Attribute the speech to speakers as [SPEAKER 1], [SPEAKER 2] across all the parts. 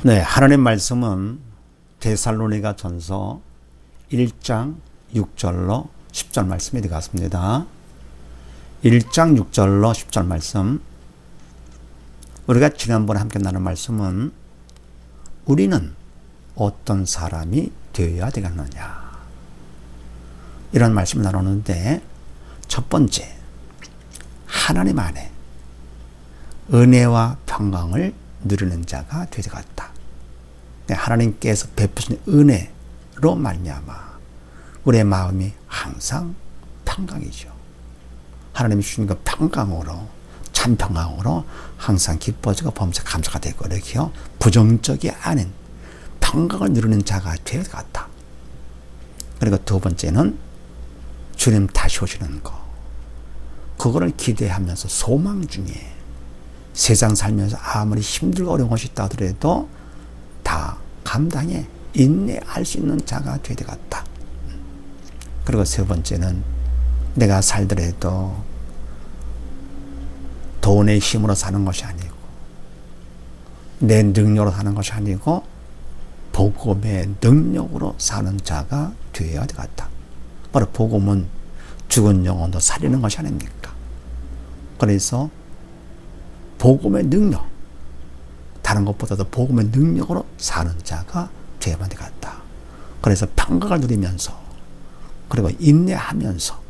[SPEAKER 1] 네, 하나님 말씀은 데살로니가 전서 1장 6절로 10절 말씀이 되겠습니다. 1장 6절로 10절 말씀. 우리가 지난번에 함께 나눈 말씀은 우리는 어떤 사람이 되어야 되겠느냐, 이런 말씀을 나누는데, 첫 번째, 하나님 안에 은혜와 평강을 누리는 자가 되어야겠다. 하나님께서 베푸신 은혜로 말미암아 우리의 마음이 항상 평강이죠. 하나님이 주신 그 평강으로, 참 평강으로 항상 기뻐지고 범사 감사가 되고, 이렇게요, 부정적이 아닌 평강을 누리는 자가 되어야겠다. 그리고 두 번째는 주님 다시 오시는 거, 그거를 기대하면서 소망 중에 세상 살면서 아무리 힘들고 어려운 것이 있다 하더라도 다 감당해 인내할 수 있는 자가 되어야 되겠다. 그리고 세 번째는 내가 살더라도 돈의 힘으로 사는 것이 아니고, 내 능력으로 사는 것이 아니고, 복음의 능력으로 사는 자가 되어야 되겠다. 바로 복음은 죽은 영혼도 살리는 것이 아닙니까? 그래서 복음의 능력, 다른 것보다도 복음의 능력으로 사는 자가 되어야만 되겠다. 그래서 평강을 누리면서, 그리고 인내하면서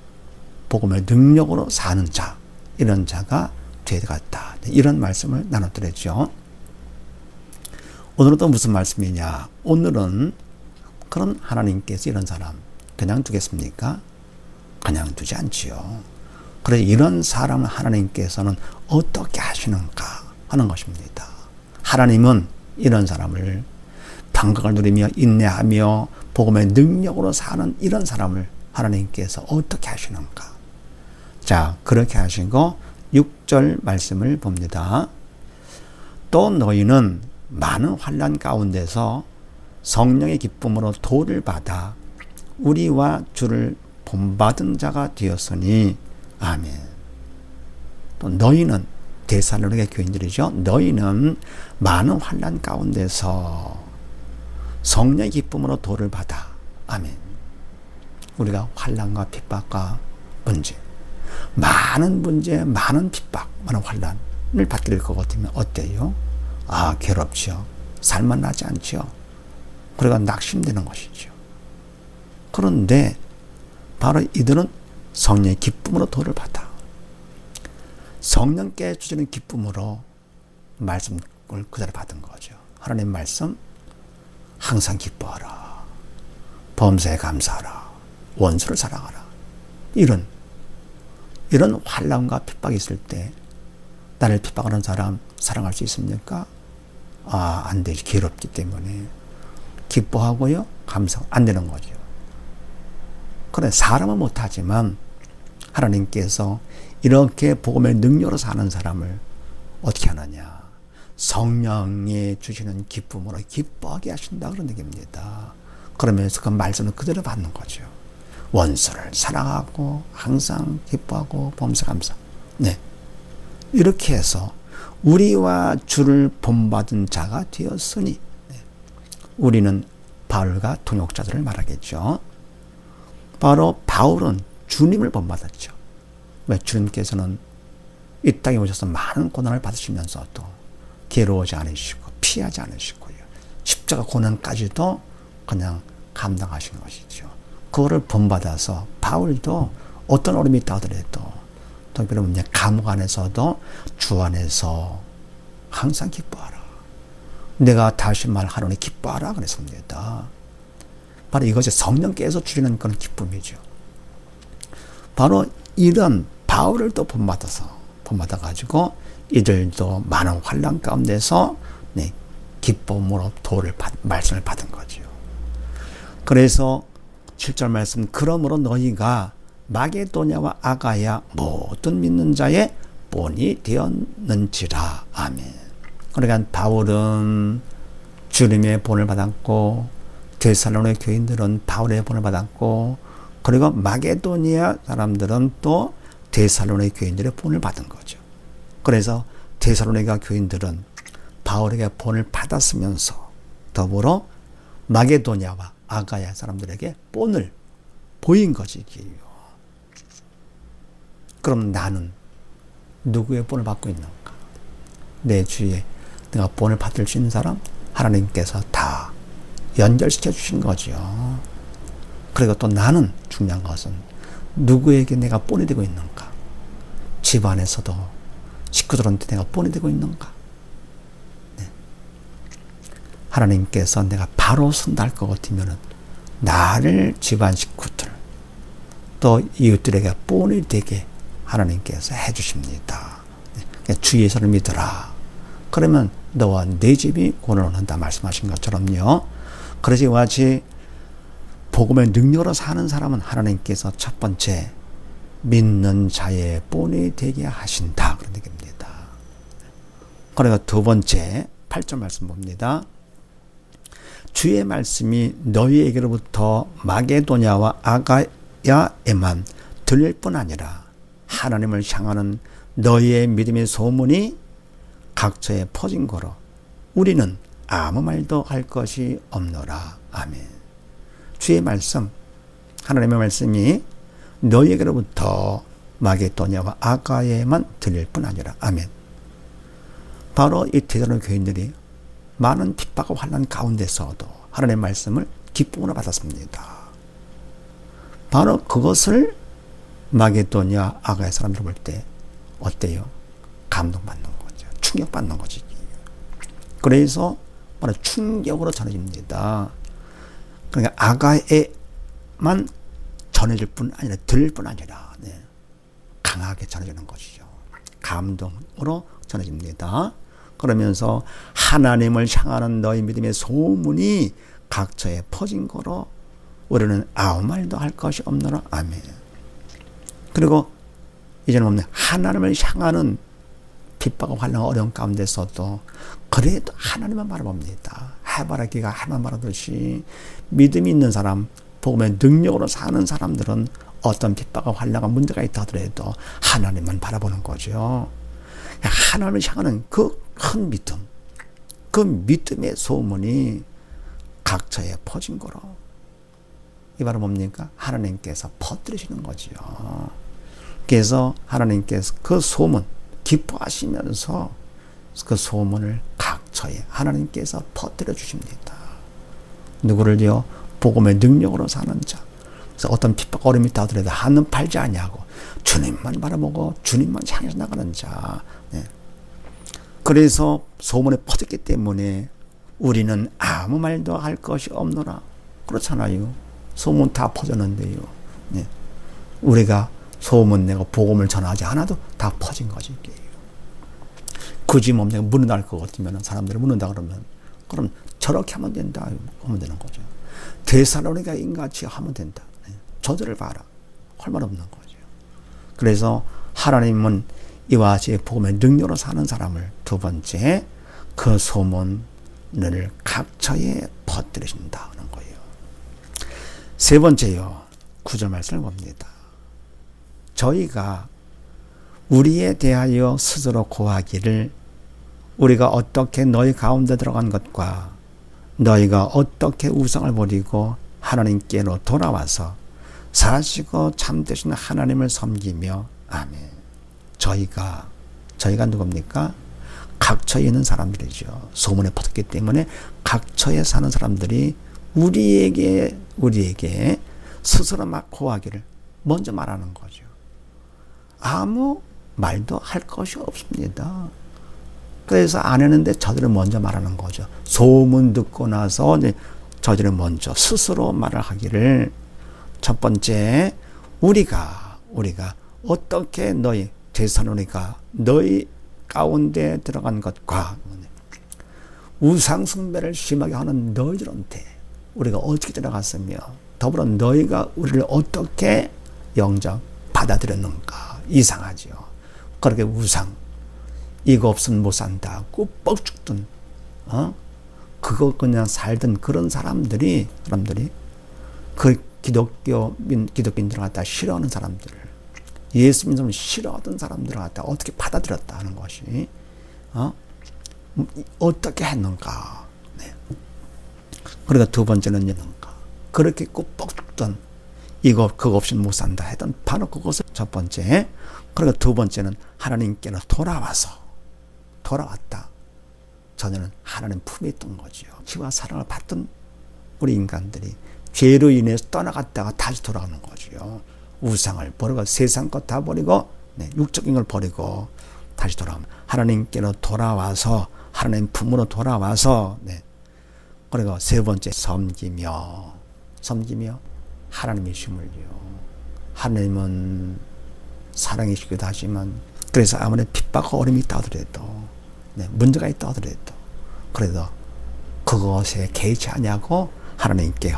[SPEAKER 1] 복음의 능력으로 사는 자, 이런 자가 되어야 되겠다. 이런 말씀을 나눠드렸죠. 오늘은 또 무슨 말씀이냐? 오늘은 그런 하나님께서 이런 사람 그냥 두겠습니까? 그냥 두지 않지요. 그래서 이런 사람을 하나님께서는 어떻게 하시는가 하는 것입니다. 하나님은 이런 사람을, 평강을 누리며 인내하며 복음의 능력으로 사는 이런 사람을 하나님께서 어떻게 하시는가? 자, 그렇게 하시고 6절 말씀을 봅니다. 또 너희는 많은 환난 가운데서 성령의 기쁨으로 도를 받아 우리와 주를 본받은 자가 되었으니 아멘. 또 너희는, 데살로니가 교인들이죠. 너희는 많은 환난 가운데서 성령의 기쁨으로 도를 받아. 아멘. 우리가 환난과 핍박과 문제, 많은 문제, 많은 핍박, 많은 환난을 받게 될 것 같으면 어때요? 아, 괴롭죠. 살만하지 않죠. 그래가 낙심되는 것이죠. 그런데 바로 이들은 성령의 기쁨으로 도를 받아. 성령께 주시는 기쁨으로 말씀을 그대로 받은 거죠. 하나님 말씀 항상 기뻐하라, 범사에 감사하라, 원수를 사랑하라. 이런 환난과 핍박이 있을 때 나를 핍박하는 사람 사랑할 수 있습니까? 아, 안 되지. 괴롭기 때문에. 기뻐하고요, 감사 안 되는 거죠. 그래, 사람은 못하지만 하나님께서 이렇게 복음의 능력으로 사는 사람을 어떻게 하느냐? 성령이 주시는 기쁨으로 기뻐하게 하신다, 그런 얘기입니다. 그러면서 그 말씀을 그대로 받는 거죠. 원수를 사랑하고 항상 기뻐하고 범사 감사. 네, 이렇게 해서 우리와 주를 본받은 자가 되었으니, 네, 우리는 바울과 동역자들을 말하겠죠. 바로 바울은 주님을 본받았죠. 왜? 주님께서는 이 땅에 오셔서 많은 고난을 받으시면서도 괴로워하지 않으시고 피하지 않으시고요, 십자가 고난까지도 그냥 감당하신 것이죠. 그거를 본받아서 바울도 어떤 어려움이 있다 하더라도, 특별히 이제 감옥 안에서도 주 안에서 항상 기뻐하라. 내가 다시 말하노니 기뻐하라 그랬습니다. 바로 이것이 성령께서 주시는 그런 기쁨이죠. 바로 이런 바울을 또 본받아가지고 이들도 많은 환난 가운데서, 네, 기쁨으로 말씀을 받은 거죠. 그래서 7절 말씀, 그러므로 너희가 마게도냐와 아가야 모든 믿는 자의 본이 되었는지라. 아멘. 그러니까 바울은 주님의 본을 받았고, 데살로니가 교인들은 바울의 본을 받았고, 그리고 마게도니아 사람들은 또 데살로니가 교인들의 본을 받은 거죠. 그래서 데살로니가 교인들은 바울에게 본을 받았으면서 더불어 마게도냐와 아가야 사람들에게 본을 보인 것이지요. 그럼 나는 누구의 본을 받고 있는가? 내 주위에 내가 본을 받을 수 있는 사람 하나님께서 다 연결시켜 주신 거죠. 그리고 또 나는 중요한 것은 누구에게 내가 본이 되고 있는가? 집안에서도 식구들한테 내가 본이 되고 있는가? 네. 하나님께서 내가 바로 선다 할 것 같으면 나를 집안 식구들 또 이웃들에게 본이 되게 하나님께서 해주십니다. 네. 주 예수를 믿어라. 그러면 너와 네 집이 구원을 얻는다 말씀하신 것처럼요. 그러지 같이 복음의 능력으로 사는 사람은 하나님께서 첫 번째 믿는 자의 본이 되게 하신다 그런 얘기입니다. 그리고 두 번째 8절 말씀 봅니다. 주의 말씀이 너희에게로부터 마게도냐와 아가야에만 들릴 뿐 아니라 하나님을 향하는 너희의 믿음의 소문이 각처에 퍼진 거로 우리는 아무 말도 할 것이 없노라. 아멘. 주의 말씀, 하나님의 말씀이 너희에게로부터 마게도냐와 아가야에만 들릴 뿐 아니라. 아멘. 바로 이 데살로니가 교인들이 많은 핍박과 환난 가운데서도 하나님의 말씀을 기쁨으로 받았습니다. 바로 그것을 마게도냐 아가야 사람들 볼 때 어때요? 감동받는 거죠. 충격받는 거지. 그래서 바로 충격으로 전해집니다. 그러니까 아가야에만 전해질 뿐 아니라 들릴 뿐 아니라 네. 강하게 전해지는 것이죠. 감동으로 전해집니다. 그러면서 하나님을 향하는 너희 믿음의 소문이 각처에 퍼진 거로 우리는 아무 말도 할 것이 없노라. 아멘. 그리고 이제는 없네. 하나님을 향하는 핍박과 환난 어려운 가운데서도 그래도 하나님만 바라봅니다. 해바라기가 하나만 바라듯이 믿음이 있는 사람, 복음의 능력으로 사는 사람들은 어떤 핍박과 환난과 문제가 있다 하더라도 하나님만 바라보는 거죠. 하나님을 향하는 그 큰 믿음, 그 믿음의 소문이 각처에 퍼진 거로 이 말은 뭡니까? 하나님께서 퍼뜨리시는 거죠. 그래서 하나님께서 그 소문 기뻐하시면서 그 소문을 각처에 하나님께서 퍼뜨려 주십니다. 누구를요? 복음의 능력으로 사는 자. 그래서 어떤 핍박 어려움이 있다 하더라도 한눈 팔지 아니하고 주님만 바라보고 주님만 향해서 나가는 자. 네. 그래서 소문에 퍼졌기 때문에 우리는 아무 말도 할 것이 없노라. 그렇잖아요. 소문 다 퍼졌는데요. 네. 우리가 소문 내고 복음을 전하지 않아도 다 퍼진 거지. 굳이 뭐 내가 묻는다 할 것 같으면 사람들이 묻는다 그러면 그럼 저렇게 하면 된다 하면 되는 거죠. 데살로니가 인같이 하면 된다. 네. 저들을 봐라. 할 말 없는 거죠. 그래서 하나님은 이와 같이 복음의 능력으로 사는 사람을 두 번째 그 소문을 각처에 퍼뜨리신다는 거예요. 세 번째요. 9절 말씀을 봅니다. 저희가 우리에 대하여 스스로 고하기를 우리가 어떻게 너희 가운데 들어간 것과 너희가 어떻게 우상을 버리고 하나님께로 돌아와서 사시고 참되신 하나님을 섬기며 아멘. 저희가 누굽니까? 각처에 있는 사람들이죠. 소문에 퍼졌기 때문에 각처에 사는 사람들이 우리에게 스스로 막 고하기를 먼저 말하는 거죠. 아무 말도 할 것이 없습니다. 그래서 안 했는데 저들은 먼저 말하는 거죠. 소문 듣고 나서 저들은 먼저 스스로 말을 하기를 첫 번째 우리가 어떻게 너희 데살로니가 너희 가운데 들어간 것과 우상 숭배를 심하게 하는 너희들한테 우리가 어떻게 들어갔으며 더불어 너희가 우리를 어떻게 영접 받아들였는가. 이상하죠. 그렇게 우상 이거 없으면 못 산다 꾹뻑 죽든 그거 그냥 살던 그런 사람들이 그 기독교인들을 갖다 싫어하는 사람들 예수 믿음을 싫어하던 사람들을 갖다 어떻게 받아들였다 하는 것이 어떻게 했는가. 네. 그러니까 두 번째는 있는가. 그렇게 꼭뻑 죽던 이거 그거 없이는 못 산다 했던 바로 그것을 첫 번째. 그리고 두 번째는 하나님께로 돌아왔다. 전에는 하나님 품에 있던 거죠. 지와 사랑을 받던 우리 인간들이 죄로 인해서 떠나갔다가 다시 돌아오는 거죠. 우상을 버리고 세상 것 다 버리고 육적인 걸 버리고 다시 돌아오면 하나님께로 돌아와서 하나님 품으로 돌아와서 그리고 세 번째 섬기며 하나님이심을요. 하나님은 사랑이시기도 하지만 그래서 아무리 핍박과 어려움이 있다 하더라도 문제가 있다 하더라도 그래도 그것에 개의치 않냐고 하나님께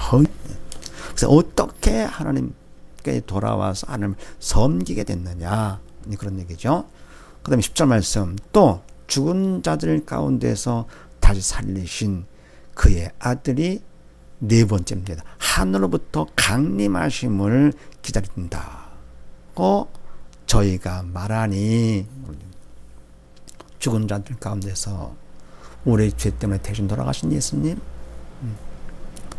[SPEAKER 1] 그래서 어떻게 하나님께 돌아와서 하나님을 섬기게 됐느냐 그런 얘기죠. 그 다음에 10절 말씀 또 죽은 자들 가운데서 다시 살리신 그의 아들이 네 번째입니다. 하늘로부터 강림하심을 기다린다고 저희가 말하니 죽은 자들 가운데서 우리 죄 때문에 대신 돌아가신 예수님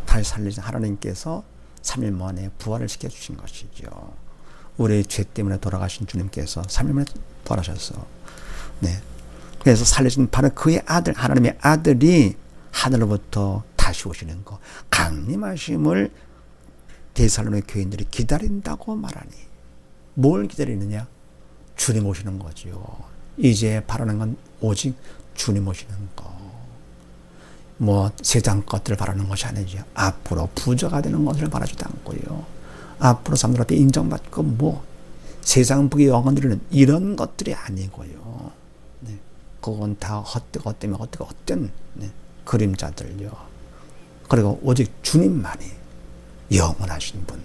[SPEAKER 1] 다시 살리신 하나님께서 3일 만에 부활을 시켜주신 것이죠. 우리 죄 때문에 돌아가신 주님께서 3일 만에 부활하셔서 그래서 살리신 바로 그의 아들 하나님의 아들이 하늘로부터 다시 오시는 거 강림하심을 데살로니가 교인들이 기다린다고 말하니 뭘 기다리느냐? 주님 오시는 거죠. 이제 바라는 건 오직 주님 오시는 거. 세상 것들을 바라는 것이 아니죠. 앞으로 부자가 되는 것을 바라지도 않고요. 앞으로 사람들 앞에 인정받고 세상 부의 영광 누리는 이런 것들이 아니고요. 그건 다 헛된 그림자들요. 그리고 오직 주님만이 영원하신 분,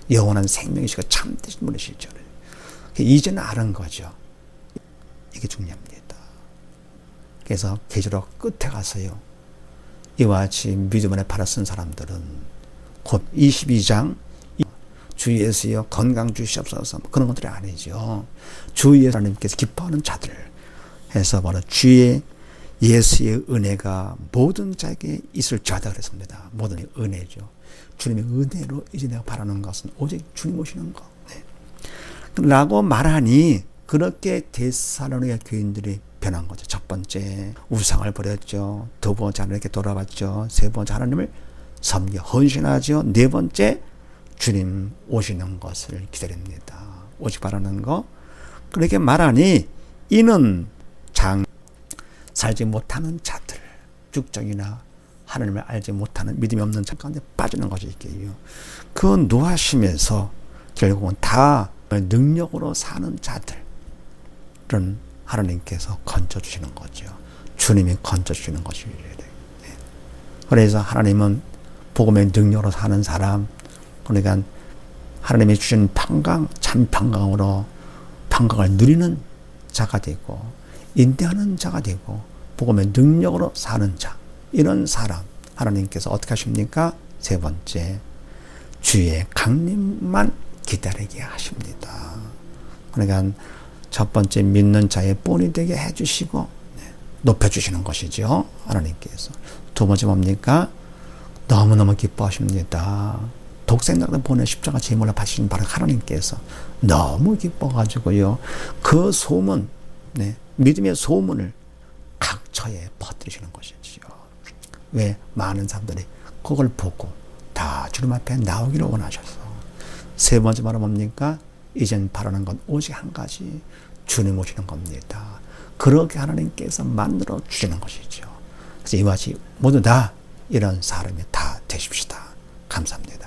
[SPEAKER 1] 영원한 생명이시고 참되신 분이시죠. 이제는 아는 거죠. 이게 중요합니다. 그래서 계시록 끝에 가서요. 이와 같이 믿음 안에 팔아 쓴 사람들은 곧 22장 주 예수여 건강 주시옵소서 그런 것들이 아니죠. 주 예수 하나님께서 기뻐하는 자들 해서 바로 주의 예수의 은혜가 모든 자에게 있을지어다 그랬습니다. 모든 은혜죠. 주님의 은혜로 이제 내가 바라는 것은 오직 주님 오시는 거. 라고 말하니 그렇게 데살로니가 교인들이 변한 거죠. 첫 번째 우상을 버렸죠. 두 번째 하나님께 돌아왔죠. 세 번째 하나님을 섬겨 헌신하죠. 네 번째 주님 오시는 것을 기다립니다. 오직 바라는 거. 그렇게 말하니 이는 살지 못하는 자들, 육적이나 하나님을 알지 못하는 믿음이 없는 자 가운데 빠지는 것이 있게요. 그 노하심에서 결국은 다 능력으로 사는 자들은 하나님께서 건져주시는 거죠. 주님이 건져주시는 것이에요. 그래서 하나님은 복음의 능력으로 사는 사람, 그러니까 하나님이 주신 평강, 참 평강으로 평강을 누리는 자가 되고 인내하는 자가 되고 복음의 능력으로 사는 자, 이런 사람 하나님께서 어떻게 하십니까? 세 번째 주의 강림만 기다리게 하십니다. 그러니까 첫 번째 믿는 자의 본이 되게 해주시고 높여주시는 것이죠. 하나님께서. 두 번째 뭡니까? 너무너무 기뻐하십니다. 독생자를 보내 십자가 제물로 바치신 바로 하나님께서 너무 기뻐가지고요. 그 소문, 믿음의 소문을 각처에 퍼뜨리시는 것이지요. 왜? 많은 사람들이 그걸 보고 다 주님 앞에 나오기를 원하셔서. 세 번째 말은 뭡니까? 이젠 바라는 건 오직 한 가지, 주님 오시는 겁니다. 그렇게 하나님께서 만들어 주시는 것이죠. 그래서 이와 같이 모두 다 이런 사람이 다 되십시다. 감사합니다.